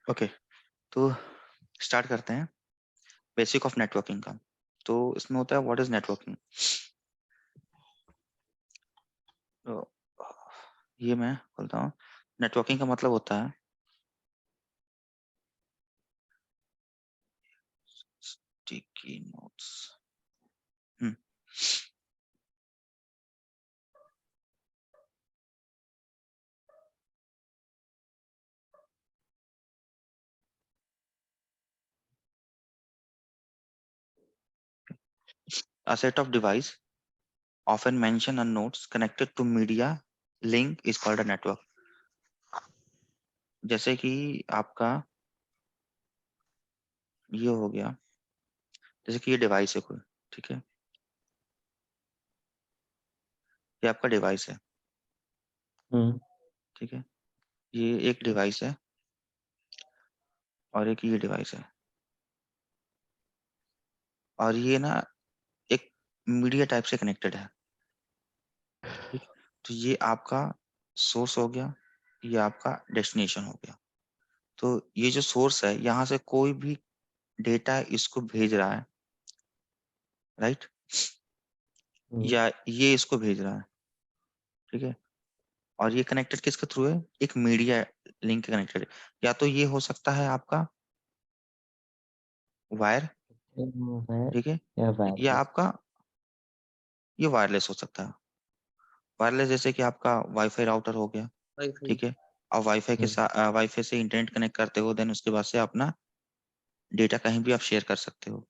Okay, तो start करते हैं बेसिक ऑफ नेटवर्किंग का। तो इसमें होता है व्हाट इज नेटवर्किंग। तो ये मैं बोलता हूँ, नेटवर्किंग का मतलब होता है sticky notes. A set of device often mentioned on nodes connected to media link is called a network। जैसे कि आपका ये हो गया, जैसे कि ये डिवाइस है कोई, ठीक है, ये आपका डिवाइस है, हम्म ठीक है, ये एक डिवाइस है और एक ये डिवाइस है, और ये ना एक मीडिया टाइप से कनेक्टेड है, ठीक। तो ये आपका सोर्स हो गया, ये आपका डेस्टिनेशन हो गया। तो ये जो सोर्स है, यहाँ से कोई भी डेटा इसको भेज रहा है, राइट, हम्म या ये इसको भेज रहा है, ठीक है। और ये कनेक्टेड किसके थ्रू है, एक मीडिया लिंक कनेक्टेड है। या तो ये हो सकता है आपका वायर, है ठीक है, या या वायरलेस। आपका ये वायरलेस हो सकता है। वायरलेस जैसे कि आपका वाईफाई राउटर हो गया, वाईफाई। ठीक है। और वाईफाई के हम्म साथ वाईफाई से इंटरनेट कनेक्ट करते हो, देन उसके बाद से अपना डेटा कहीं भी आप शेयर कर सकते हो,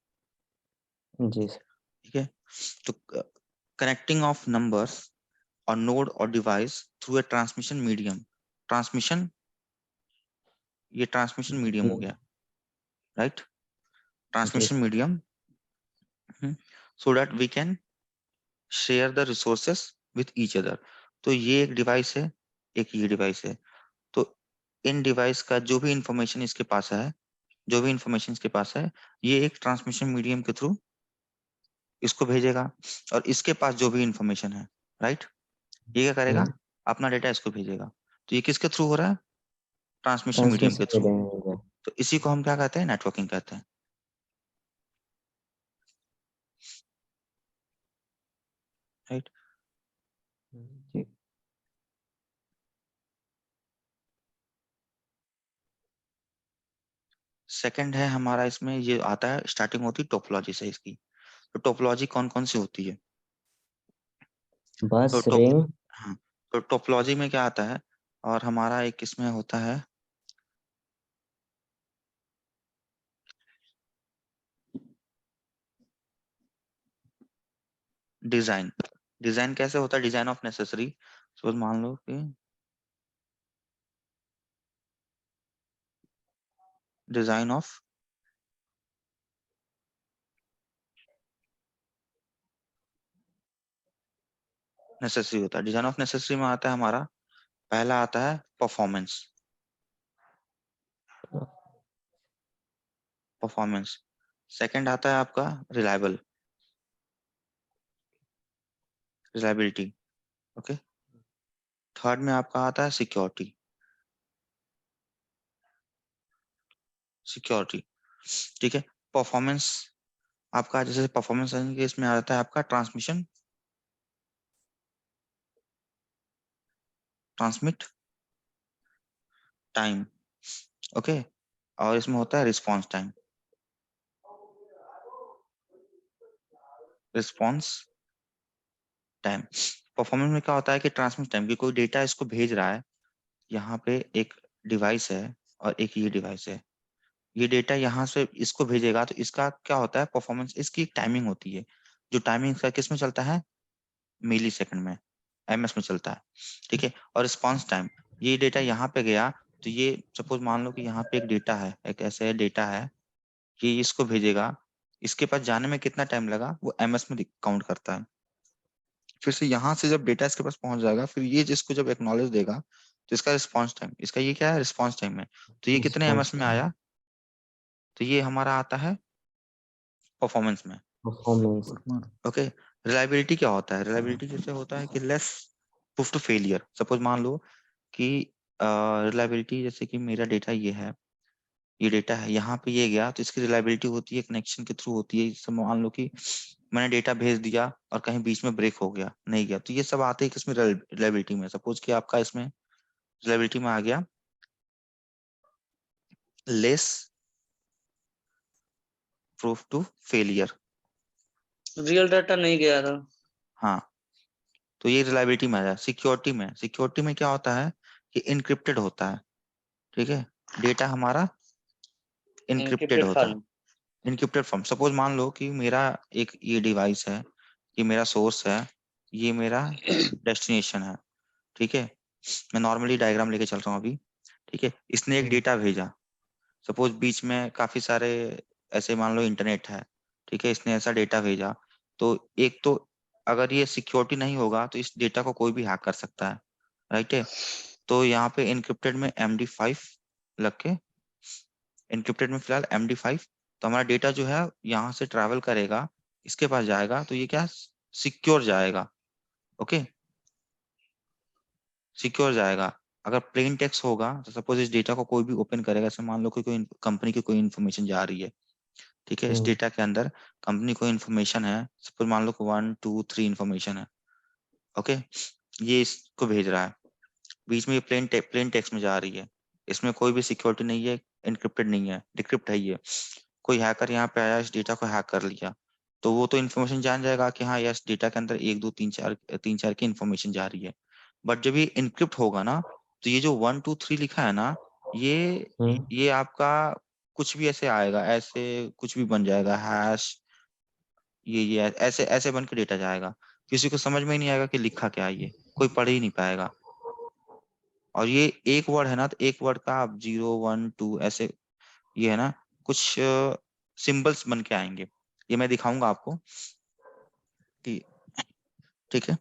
जी सर। ठीक है। तो कनेक्टिंग ऑफ नंबर्स और नोड और device through a transmission medium, transmission, ये ट्रांसमिशन मीडियम जी हो गया, राइट, जी transmission sir. Medium, so that we can share the resources with each other. तो ये एक डिवाइस है, एक ये डिवाइस है। तो इन डिवाइस का जो भी इंफॉर्मेशन इसके पास है, जो भी इंफॉर्मेशन इसके पास है, ये एक ट्रांसमिशन मीडियम के थ्रू इसको भेजेगा, और इसके पास जो भी इंफॉर्मेशन है, राइट, ये क्या करेगा, हम्म अपना डेटा इसको भेजेगा। तो ये किसके थ्रू हो रहा है, ट्रांसमिशन मीडियम ट्रांसमिशन के थ्रू। मीडियम हो गया। तो इसी को हम क्या कहते हैं, नेटवर्किंग कहते हैं, राइट। जी। सेकंड है हमारा, इसमें ये आता है, स्टार्टिंग होती है टोपोलॉजी से इसकी। तो टोपोलॉजी कौन कौन सी होती है, तो बस टोप रिंग। हाँ, तो टोपोलॉजी में क्या आता है, और हमारा एक इसमें होता है डिजाइन। डिजाइन कैसे होता है, डिजाइन ऑफ नेसेसरी। सपोज मान लो कि डिजाइन ऑफ नेसेसरी होता है। डिजाइन ऑफ नेसेसरी में आता है हमारा, पहला आता है परफॉर्मेंस, परफॉर्मेंस। सेकंड आता है आपका रिलायबल, रिलायबिलिटी, ओके। थर्ड में आपका आता है सिक्योरिटी, सिक्योरिटी, ठीक है। परफॉर्मेंस आपका, जैसे परफॉर्मेंस के इसमें आता है आपका ट्रांसमिशन, ट्रांसमिट टाइम, ओके। और इसमें होता है response time, response time. Performance में क्या होता है कि ट्रांसमिट टाइम, की कोई डेटा इसको भेज रहा है, यहाँ पे एक डिवाइस है और एक ये डिवाइस है, ये डेटा यहाँ से इसको भेजेगा, तो इसका क्या होता है परफॉर्मेंस, इसकी एक टाइमिंग होती है, जो टाइमिंग इसका किस में चलता है, मिली सेकंड में, एमएस में चलता है, ठीक है। और रिस्पॉन्स टाइम, ये डेटा यहाँ पे गया, तो ये सपोज मान लो कि यहाँ पे एक डेटा है, एक ऐसे डेटा है, ये इसको भेजेगा, इसके पास जाने में कितना टाइम लगा वो एमएस में काउंट करता है। फिर से यहाँ से जब डेटा इसके पास पहुंच जाएगा, फिर ये जिसको जब एक्नॉलेज देगा, तो इसका रिस्पॉन्स टाइम, इसका ये क्या है, रिस्पॉन्स टाइम है। तो ये कितने रिस्पॉन्स एमएस में टाइम। आया, तो ये हमारा आता है परफॉर्मेंस में, परफॉर्मेंस। ओके। रिलायबिलिटी क्या होता है, रिलायबिलिटी जैसे होता है कि less proof to failure. Suppose मान लो कि रिलायबिलिटी जैसे कि मेरा डेटा ये है, ये डेटा है, यहाँ पे ये गया तो इसकी रिलायबिलिटी होती है कनेक्शन के थ्रू होती है। जैसे मान लो कि मैंने डेटा भेज दिया और कहीं बीच में ब्रेक हो गया, नहीं गया, तो ये सब आते हैं किसमें, रिलायबिलिटी में। सपोज कि आपका इसमें रिलायबिलिटी में आ गया less proof to failure. Real data नहीं गया था। हाँ, तो ये रिलायबिलिटी में आ जाए। सिक्योरिटी में क्या होता है कि इनक्रिप्टेड होता है, ठीक है, डेटा हमारा इनक्रिप्टेड एनक्रिप्टेड होता है, फॉर्म। Encrypted form. सपोज मान लो कि मेरा एक ये डिवाइस है, ये मेरा सोर्स है, ये मेरा डेस्टिनेशन है, ठीक है। मैं नॉर्मली डायग्राम लेके चल रहा हूँ अभी, ठीक है। इसने एक डेटा भेजा, सपोज बीच में काफी सारे ऐसे मान लो इंटरनेट है, ठीक है, इसने ऐसा डेटा भेजा। तो एक तो अगर ये सिक्योरिटी नहीं होगा तो इस डेटा को कोई भी हैक कर सकता है, राइट है। तो यहाँ पे इनक्रिप्टेड में MD5 लग के, इनक्रिप्टेड में फिलहाल MD5, तो हमारा डेटा जो है यहाँ से ट्रैवल करेगा, इसके पास जाएगा, तो ये क्या सिक्योर जाएगा, ओके, सिक्योर जाएगा। अगर प्लेन टेक्स्ट होगा तो सपोज इस डेटा को कोई भी ओपन करेगा, जैसे मान लो कि कोई कंपनी की कोई इन्फॉर्मेशन जा रही है, ठीक है, इस डेटा के अंदर कंपनी कोई इन्फॉर्मेशन है, सपोज मान लो कि 1 2 3 इन्फॉर्मेशन है, ओके, ये इसको भेज रहा है, बीच में ये प्लेन टेक्स्ट में जा रही है, इसमें कोई भी सिक्योरिटी नहीं है, इनक्रिप्टेड नहीं है, डिक्रिप्ट है ये। कोई हैकर यहाँ पे आया, इस डेटा को हैक कर लिया, तो वो तो इन्फॉर्मेशन जान जाएगा कि हाँ, यस, डेटा के अंदर 1 2 3 4 की इन्फॉर्मेशन जा रही है। बट जब ये इनक्रिप्ट होगा ना, तो ये जो 1 2 3 लिखा है ना, ये आपका कुछ भी ऐसे आएगा, ऐसे कुछ भी बन जाएगा, हैश, ये ऐसे ऐसे बन के डेटा जाएगा, किसी को समझ में ही नहीं आएगा कि लिखा क्या है, ये कोई पढ़ ही नहीं पाएगा। और ये एक वर्ड है ना, तो एक वर्ड का आप 0 1 2 ऐसे, ये है ना, कुछ सिंबल्स बन के आएंगे, ये मैं दिखाऊंगा आपको कि, ठीक है।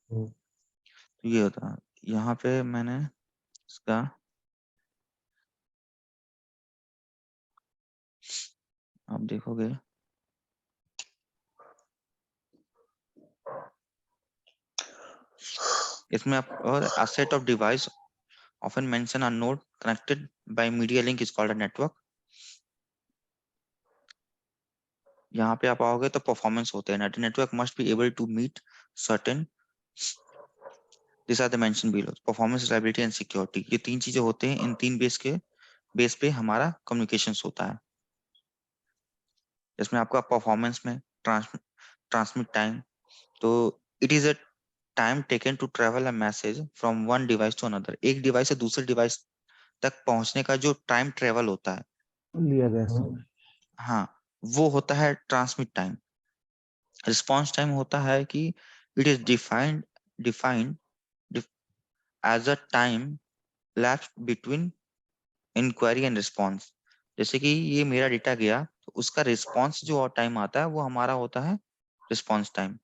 तो ये होता है, यहाँ पे मैंने इसका, आप देखोगे इसमें आप, और a set of device often mention a node connected by media link is called a network। यहाँ पे आप आओगे तो परफॉर्मेंस होते हैं, network must be able to meet certain, this are the mention below, performance, reliability and security, ये 3 चीजें होते हैं, इन 3 बेस पे हमारा कम्युनिकेशंस होता है। इसमें आपका परफॉर्मेंस में ट्रांसमिट टाइम, तो it is a time taken to travel a message from one device to another, एक डिवाइस से दूसरे डिवाइस तक पहुंचने का जो टाइम ट्रेवल होता है, लिया गया समय। हाँ, वो होता है ट्रांसमिट टाइम। रिस्पॉन्स टाइम होता है कि it is defined as a time lapse between inquiry and response. जैसे कि ये मेरा डेटा गया, तो उसका रिस्पॉन्स जो टाइम आता है वो हमारा होता है रिस्पॉन्स टाइम।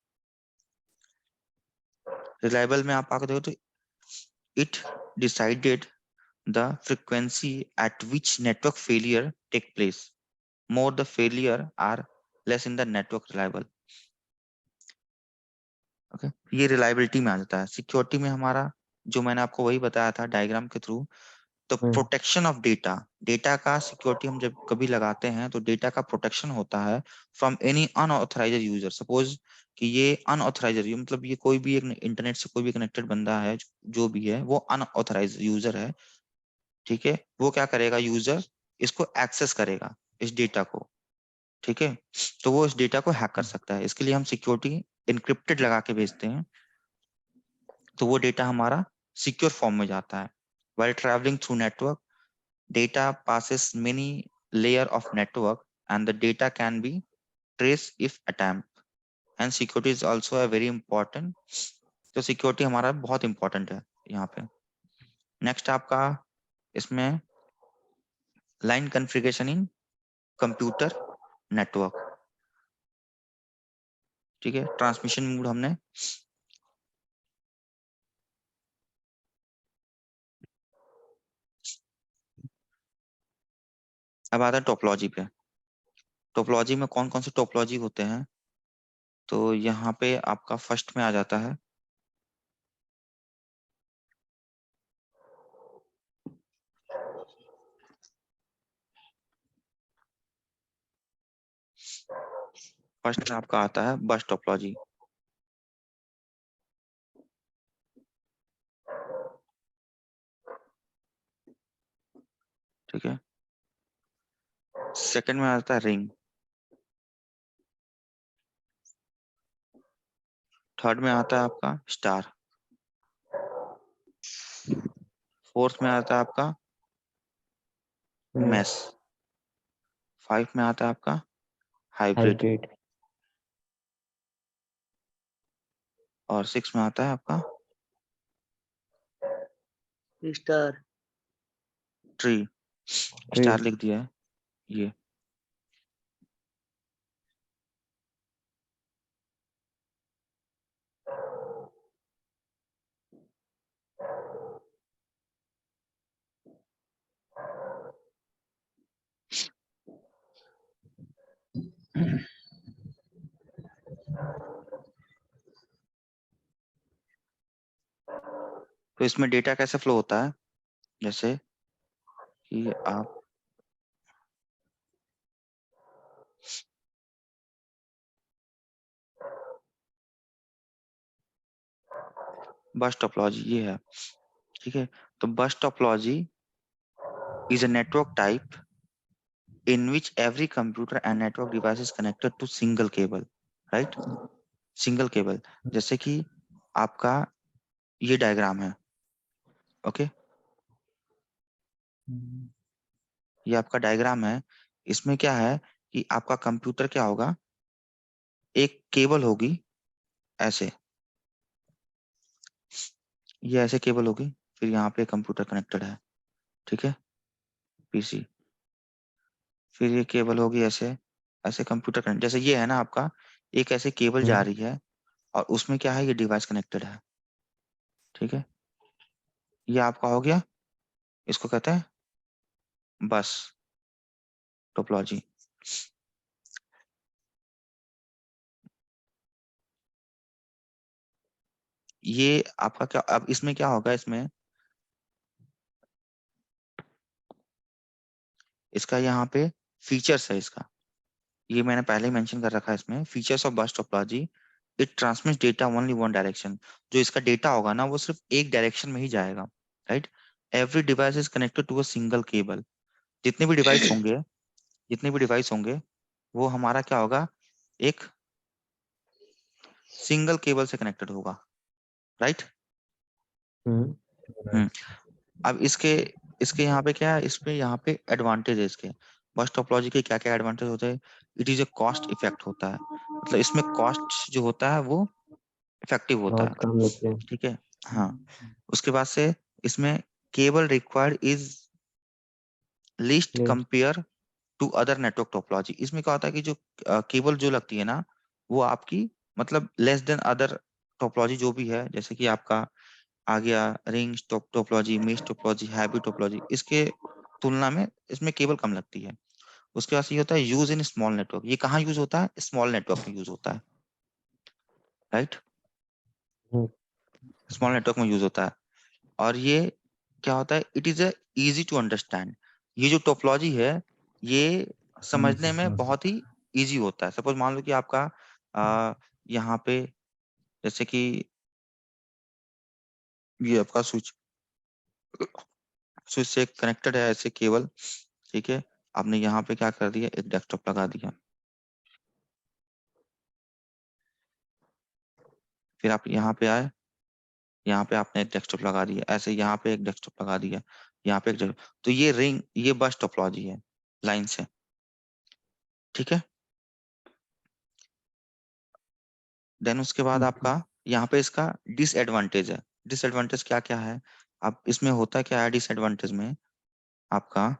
रिलायबल में आप आकर देखो तो it decided the frequency at which network failure take place, more the failure are less in the network reliable, okay. ये रिलायबिलिटी में आ जाता है। सिक्योरिटी में हमारा, जो मैंने आपको वही बताया था डायग्राम के थ्रू, तो प्रोटेक्शन ऑफ डेटा, डेटा का सिक्योरिटी हम जब कभी लगाते हैं तो डेटा का प्रोटेक्शन होता है from any unauthorized user. Suppose कि ये अनऑथराइज्ड, मतलब ये कोई भी एक इंटरनेट से कोई भी कनेक्टेड बंदा है, जो भी है वो अनऑथराइज्ड यूजर है, ठीक है। वो क्या करेगा, यूजर इसको एक्सेस करेगा, इस डेटा को, ठीक है, तो वो इस डेटा को हैक कर सकता है। इसके लिए हम सिक्योरिटी इनक्रिप्टेड लगा के भेजते हैं, तो वो डेटा हमारा सिक्योर फॉर्म में जाता है। while traveling through network, data passes many layer of network and the data can be traced if attempt, and security is also a very important, तो सिक्योरिटी हमारा बहुत इंपॉर्टेंट है यहाँ पे। नेक्स्ट आपका इसमें लाइन कॉन्फ़िगरेशन इन कंप्यूटर नेटवर्क, ठीक है, ट्रांसमिशन मोड हमने, अब आता है टोपोलॉजी पे। टोपोलॉजी में कौन कौन से टोपोलॉजी होते हैं, तो यहाँ पे आपका फर्स्ट में आ जाता है फर्स्ट में आपका आता है बस टोपोलॉजी। ठीक है, सेकंड में आता है रिंग, थर्ड में आता है आपका स्टार, फोर्थ में आता है आपका मैश, 5 में आता है आपका हाइब्रिड, हाइब्रिड, और 6 में आता है आपका स्टार। ट्री। स्टार लिख दिया है ये। तो इसमें डेटा कैसे फ्लो होता है, जैसे कि आप बस टोपोलॉजी ये है। ठीक है, तो बस topology is a network type in which every computer and network device is connected to single cable, right? Single cable. जैसे कि आपका ये डायग्राम है, ओके, ये आपका डायग्राम है। इसमें क्या है कि आपका कंप्यूटर क्या होगा, एक केबल होगी ऐसे, ये ऐसे केबल होगी, फिर यहाँ पे कंप्यूटर कनेक्टेड है, ठीक है, पीसी, फिर ये केबल होगी ऐसे, ऐसे कंप्यूटर कनेक्ट, जैसे ये है ना आपका, एक ऐसे केबल जा रही है और उसमें क्या है, ये डिवाइस कनेक्टेड है। ठीक है, ये आपका हो गया, इसको कहते हैं बस टोपोलॉजी। ये आपका क्या, अब इसमें क्या होगा, इसमें इसका यहाँ पे फीचर्स है इसका, ये मैंने पहले ही मेंशन कर रखा है इसमें, फीचर्स ऑफ बस topology, it transmits data only one direction. जो इसका डेटा होगा ना वो सिर्फ एक डायरेक्शन में ही जाएगा, right. Every device is connected to a single cable. जितने भी डिवाइस होंगे, जितने भी डिवाइस होंगे वो हमारा क्या होगा, एक सिंगल केबल से कनेक्टेड होगा, राइट। अब इसके इसके यहाँ पे क्या है, इसपे यहाँ पे एडवांटेज है इसके, बस टोपोलॉजी के क्या क्या एडवांटेज होते हैं। It is a cost effect होता है, मतलब इसमें कॉस्ट जो होता है वो इफेक्टिव होता बहुत है, कम लेते हैं। ठीक है। हाँ, उसके बाद से इसमें cable required is least Least, compare to other network topology. इसमें क्या होता है कि जो केबल जो लगती है ना वो आपकी मतलब लेस देन अदर टोपोलॉजी जो भी है, जैसे कि आपका आ गया ring topology, mesh topology, hybrid topology, इसके तुलना में इसमें केबल कम लगती है। उसके बाद ये होता है यूज इन स्मॉल नेटवर्क। ये कहाँ यूज होता है, स्मॉल नेटवर्क में यूज होता है, राइट, स्मॉल नेटवर्क में यूज होता है। और ये क्या होता है, it is a easy to understand. ये जो टोपोलॉजी है ये समझने में बहुत ही इजी होता है। सपोज मान लो कि आपका यहाँ पे जैसे कि ये आपका स्विच, स्विच से कनेक्टेड है ऐसे केबल, ठीक है। आपने यहाँ पे क्या कर दिया, एक डेस्कटॉप लगा दिया, फिर आप यहाँ पे आए, यहाँ पे आपने एक डेस्कटॉप लगा दिया, ऐसे यहाँ पे एक डेस्कटॉप लगा दिया, यहाँ पे एक तो ये रिंग, ये बस टोपोलॉजी है लाइन से, ठीक है। देन उसके बाद आपका यहाँ पे इसका डिसएडवांटेज है। डिसएडवांटेज क्या क्या है, अब इसमें होता क्या है डिसएडवांटेज में आपका,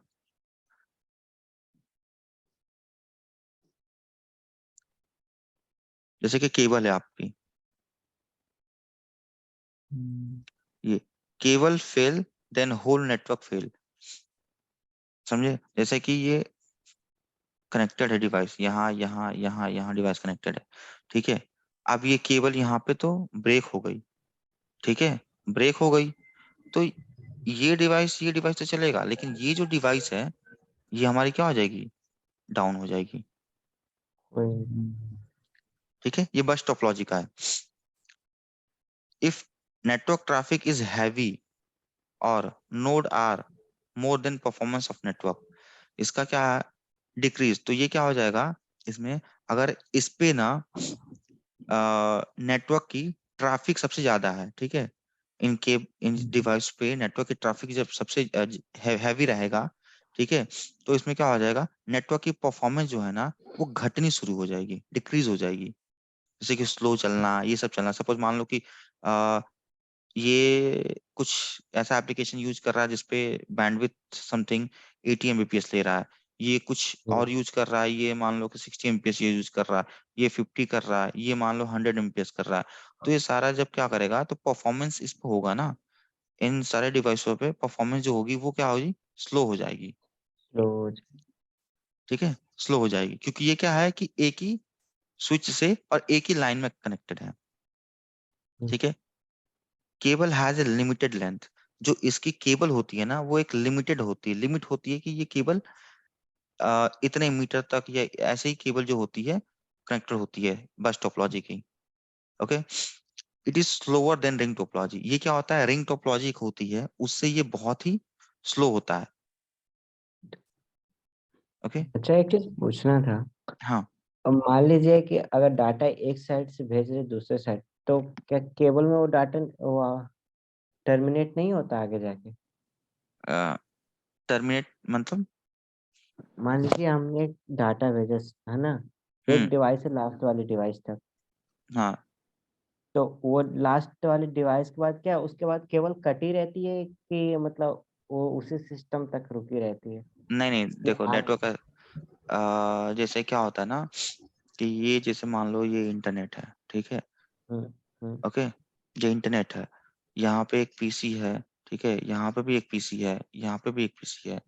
जैसे कि केबल है आपकी, ये cable fail then whole network fail, समझे। जैसे कि ये कनेक्टेड है डिवाइस, यहाँ यहाँ यहाँ यहाँ डिवाइस कनेक्टेड है, ठीक है। अब ये केबल यहाँ पे तो ब्रेक हो गई, ठीक है, ब्रेक हो गई, तो ये डिवाइस तो चलेगा, लेकिन ये जो डिवाइस है ये हमारी क्या हो जाएगी, डाउन हो जाएगी। वही ठीक है, ये बस टोपोलॉजी का है। If network traffic is heavy और node are more than performance of network, इसका क्या है, डिक्रीज। तो ये क्या हो जाएगा इसमें, अगर इस पे ना नेटवर्क की ट्रैफिक सबसे ज्यादा है, ठीक है, इन डिवाइस पे नेटवर्क की ट्रैफिक जब सबसे हैवी रहेगा, ठीक है, तो इसमें क्या हो जाएगा, नेटवर्क की परफॉर्मेंस जो है ना वो घटनी शुरू हो जाएगी, डिक्रीज हो जाएगी। जैसे कि स्लो चलना, ये सब चलना। सपोज मान लो कि ये कुछ ऐसा एप्लीकेशन यूज कर रहा है जिसपे बैंडविड्थ समथिंग 80 Mbps ले रहा है, ये कुछ और यूज कर रहा है, ये मान लो कि 60 Mbps ये यूज कर रहा है, ये 50 कर रहा है, ये मान लो 100 Mbps कर रहा है। तो ये सारा जब क्या करेगा तो परफॉर्मेंस इस पे होगा ना, इन सारे डिवाइसों पे परफॉर्मेंस जो होगी वो क्या होगी, स्लो हो जाएगी। स्लो। ठीक है, स्लो हो जाएगी, क्योंकि ये क्या है कि एक ही स्विच से और एक ही लाइन में कनेक्टेड है। ठीक है, cable has a limited length. जो इसकी केबल होती है ना वो एक लिमिटेड होती है, लिमिट होती है कि ये केबल इतने मीटर तक, या ऐसे ही केबल जो होती है कनेक्टर होती है बस टोपोलॉजी की। Okay, it is slower then ring topology. ये क्या होता है, रिंग टोपोलॉजी एक होती है उससे ये बहुत ही स्लो होता है। ओके, अच्छा, एक चीज पूछना था। हाँ। अब मान लीजिए कि अगर डाटा एक साइड से भेज रहे दूसरे साइड, तो क्या केबल में वो डाटा वो टर्मिनेट नहीं होता आगे जाके? टर्मिनेट मतलब? मान लीजिए हमने एक डाटा भेजा, है ना, एक हम्म, डिवाइस से लास्ट वाली डिवाइस तक। हाँ। तो वो लास्ट वाली डिवाइस के बाद क्या उसके बाद केबल कटी रहती है कि मतलब वो उसी सिस्टम तक रुकी रहती है? नहीं नहीं, ये देखो आगे। नेटवर्क जैसे क्या होता है ना कि ये जैसे मान लो ये इंटरनेट है, ठीक है। हम्म। हम्म। ओके, ये इंटरनेट है, यहाँ पे एक पीसी है, ठीक है, यहाँ पे भी एक पीसी है, यहाँ पे भी एक पीसी है,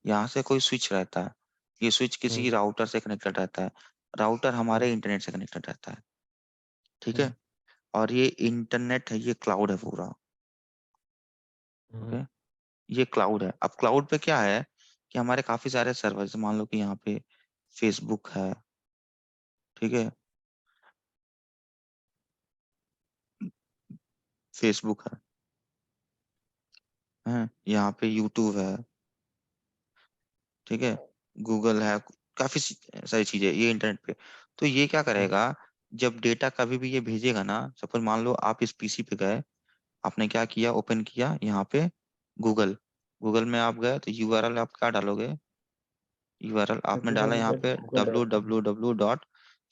यहाँ से कोई स्विच रहता है, ये स्विच किसी हम्म। राउटर से कनेक्टेड रहता है, राउटर हम्म। हमारे इंटरनेट से कनेक्टेड रहता है। ठीक है, हम्म। और ये इंटरनेट है, ये क्लाउड है पूरा। ओके, हम्म। ये क्लाउड है। अब क्लाउड पे क्या है कि हमारे काफी सारे सर्वर, जैसे मान लो कि यहाँ पे फेसबुक है, ठीक है, फेसबुक है, यहाँ पे यूट्यूब है, ठीक है, गूगल है, काफी सारी चीजें ये इंटरनेट पे। तो ये क्या हम्म। करेगा, जब डेटा कभी भी ये भेजेगा ना, सपोज मान लो आप इस पीसी पे गए, आपने क्या किया, ओपन किया यहाँ पे गूगल, गूगल में आप गए तो यूआरएल आप क्या डालोगे, यूआरएल आपने डाला यहाँ पे www.google.com।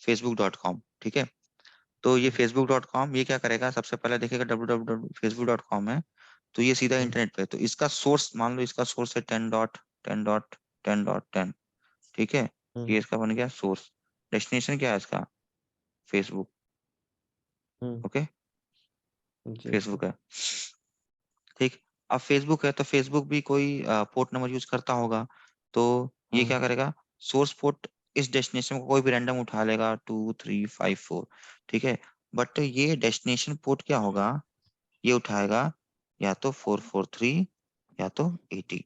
www.facebook.com, ठीक है। तो ये हम्म। facebook.com ये क्या करेगा, सबसे पहले देखेगा www.facebook.com है, तो ये सीधा हम्म। इंटरनेट पे। तो इसका सोर्स मान लो, इसका सोर्स है 10.10.10.10, ठीक है, हम्म। ये इसका बन गया सोर्स। डेस्टिनेशन क्या है इसका, फेसबुक। हम्म। ओके, जी फेसबुक सर। है, ठीक। अब फेसबुक है तो फेसबुक भी कोई पोर्ट नंबर यूज करता होगा, तो ये क्या हाँ। करेगा, सोर्स पोर्ट इस डेस्टिनेशन को कोई भी रैंडम उठा लेगा, 2354, ठीक है। बट ये डेस्टिनेशन पोर्ट क्या होगा, ये उठाएगा या तो 443 या तो 80।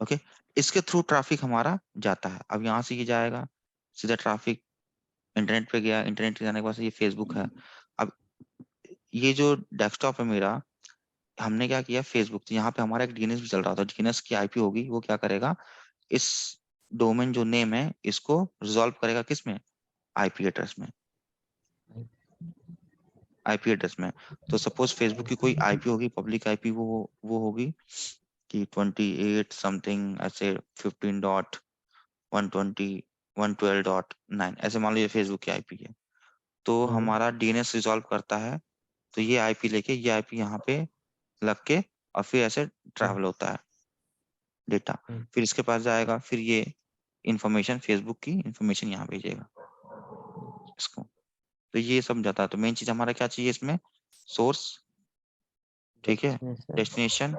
ओके, इसके थ्रू ट्रैफिक हमारा जाता है। अब यहाँ से ये जाएगा सीधा ट्रैफिक इंटरनेट पे गया, इंटरनेट पे जाने के बाद ये फेसबुक है। अब ये जो डेस्कटॉप है मेरा, हमने क्या किया, फेसबुक, तो यहाँ पे हमारा एक डीएनएस भी चल रहा था, डीएनएस की आईपी होगी, वो क्या करेगा, इस डोमेन जो नेम है इसको रिजॉल्व करेगा किस में, आईपी एड्रेस में, आईपी एड्रेस में। तो सपोज फेसबुक की कोई आईपी होगी, पब्लिक आईपी, वो होगी कि 28 समथिंग ऐसे, 15.120.112.9, ऐसे मान लो ये फेसबुक की आईपी है। तो हम्म। हमारा डीएनएस रिजॉल्व करता है, तो ये आईपी लेके ये आईपी यहाँ पे लग के, और फिर ऐसे हम्म। ट्रैवल होता है डेटा, हम्म। फिर इसके पास जाएगा, फिर ये इंफॉर्मेशन, फेसबुक की इंफॉर्मेशन यहाँ भेजेगा इसको। तो ये सब जाता है। तो मेन चीज हमारा क्या चाहिए इसमें, सोर्स, ठीक है, destination. Destination,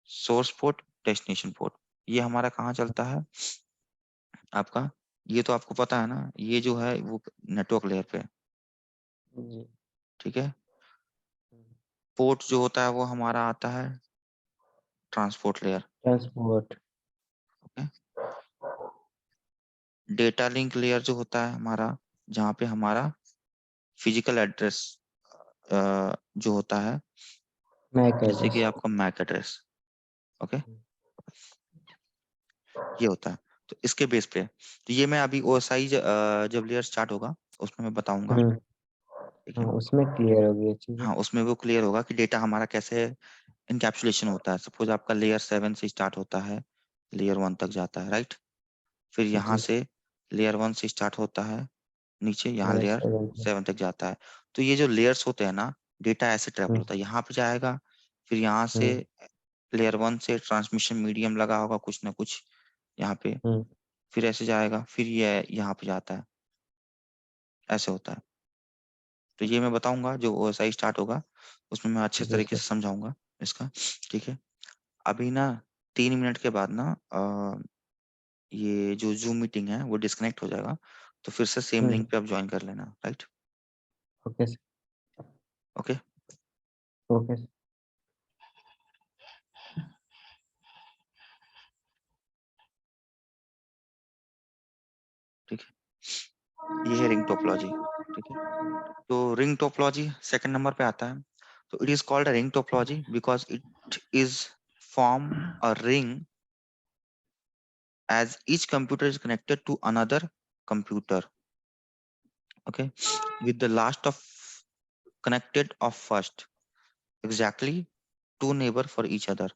source port, destination port. ये हमारा कहाँ चलता है आपका, ये तो आपको पता है ना, ये जो है वो नेटवर्क लेयर पे है, जी। ठीक है। पोर्ट जो होता है वो हमारा आता है transport layer. Transport. Okay, data link layer जो होता है हमारा, जहाँ पे हमारा फिजिकल एड्रेस जो होता है, मैक जैसे एड्रेस। कि आपका मैक एड्रेस, ओके, ये होता है। तो इसके बेस पे, तो ये मैं अभी OSI जब लेयर स्टार्ट होगा उसमें मैं बताऊंगा, ठीक है। हाँ, उसमें क्लियर हो गई चीजें। हाँ, उसमें वो क्लियर होगा कि डेटा हमारा कैसे इनकैप्सुलेशन होता है। सपोज आपका लेयर 7 से स्टार्ट होता है, लेयर 1 तक जाता है, राइट। फिर यहाँ जी। से लेयर 1 से स्टार्ट होता है, नीचे यहाँ लेयर लेयर 7 पे। 7 तक जाता है। तो ये जो लेयर्स होते हैं ना, डेटा ऐसे ट्रेवल हम्म, होता है, यहाँ पे जाएगा, फिर यहाँ से हम्म, लेयर 1 से ट्रांसमिशन मीडियम लगा होगा कुछ ना कुछ यहाँ पे, हम्म, फिर ऐसे जाएगा, फिर ये यहाँ पे जाता है, ऐसे होता है। तो ये मैं बताऊंगा जो OSI स्टार्ट होगा उसमें मैं अच्छे जी तरीके सर। से समझाऊंगा इसका, ठीक है। अभी ना 3 मिनट के बाद ना ये जो जूम मीटिंग है वो डिस्कनेक्ट हो जाएगा, तो फिर से सेम हम्म, लिंक पे आप ज्वाइन कर लेना, right. Okay sir. Okay, okay sir. ठीक है, ये है रिंग टोपोलॉजी, ठीक है। तो रिंग टोपोलॉजी सेकंड नंबर पे आता है। तो it is called a ring topology because it is form a ring as each computer is connected to another computer, okay, with the last of connected of first, exactly two neighbor for each other।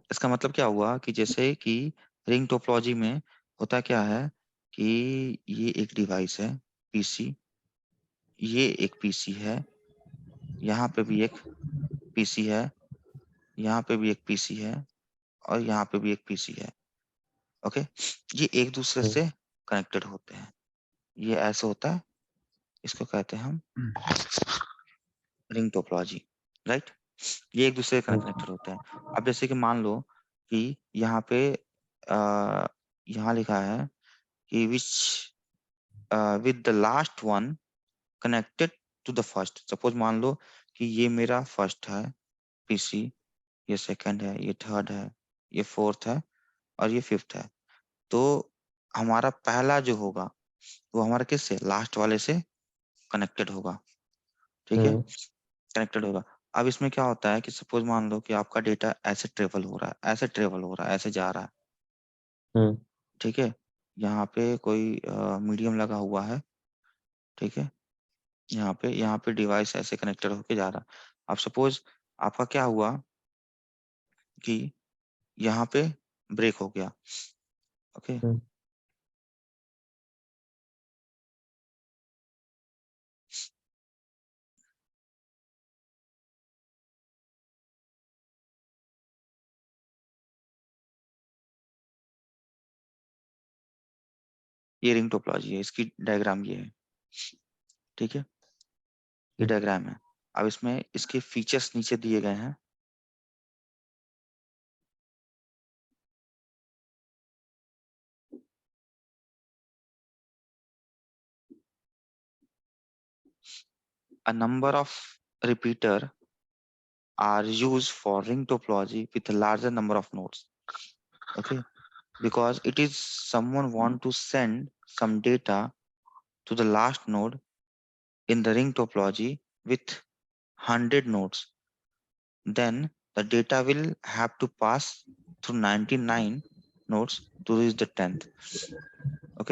इसका मतलब क्या हुआ कि जैसे कि ring topology में होता क्या है कि ये एक डिवाइस है, पीसी, ये एक पीसी है, यहाँ पे भी एक पीसी है, यहाँ पे भी एक पीसी है, और यहाँ पे भी एक पीसी है, ओके। ये एक दूसरे हम्म, से कनेक्टेड होते हैं, ये ऐसे होता है, इसको कहते हैं हम रिंग टोपोलॉजी, राइट। ये एक दूसरे से कनेक्टेड होते हैं। अब जैसे कि मान लो कि यहाँ पे यहाँ लिखा है कि which with the last one connected to the first. Suppose मान लो कि ये मेरा फर्स्ट है पीसी, ये सेकंड है, ये थर्ड है, ये फोर्थ है, और ये फिफ्थ है। तो हमारा पहला जो होगा वो हमारा किससे, लास्ट वाले से कनेक्टेड होगा, ठीक है, हम्म, कनेक्टेड होगा। अब इसमें क्या होता है कि सपोज मान लो कि आपका डेटा ऐसे ट्रेवल हो रहा है, ऐसे ट्रेवल हो रहा है, ऐसे जा रहा है, हम्म, ठीक है। यहाँ पे कोई मीडियम लगा हुआ है, ठीक है, यहाँ पे डिवाइस ऐसे कनेक्टेड होके जा रहा है। अब सपोज आपका क्या हुआ कि यहाँ पे ब्रेक हो गया, ओके, हम्म, ये रिंग टोपोलॉजी है, इसकी डायग्राम ये है, ठीक है, ये हम्म, डायग्राम है। अब इसमें इसके फीचर्स नीचे दिए गए हैं। A number of repeater are used for ring topology with a larger number of nodes, okay, because it is someone want to send some data to the last node in the ring topology with 100 nodes, then the data will have to pass through 99 nodes to reach the 10th.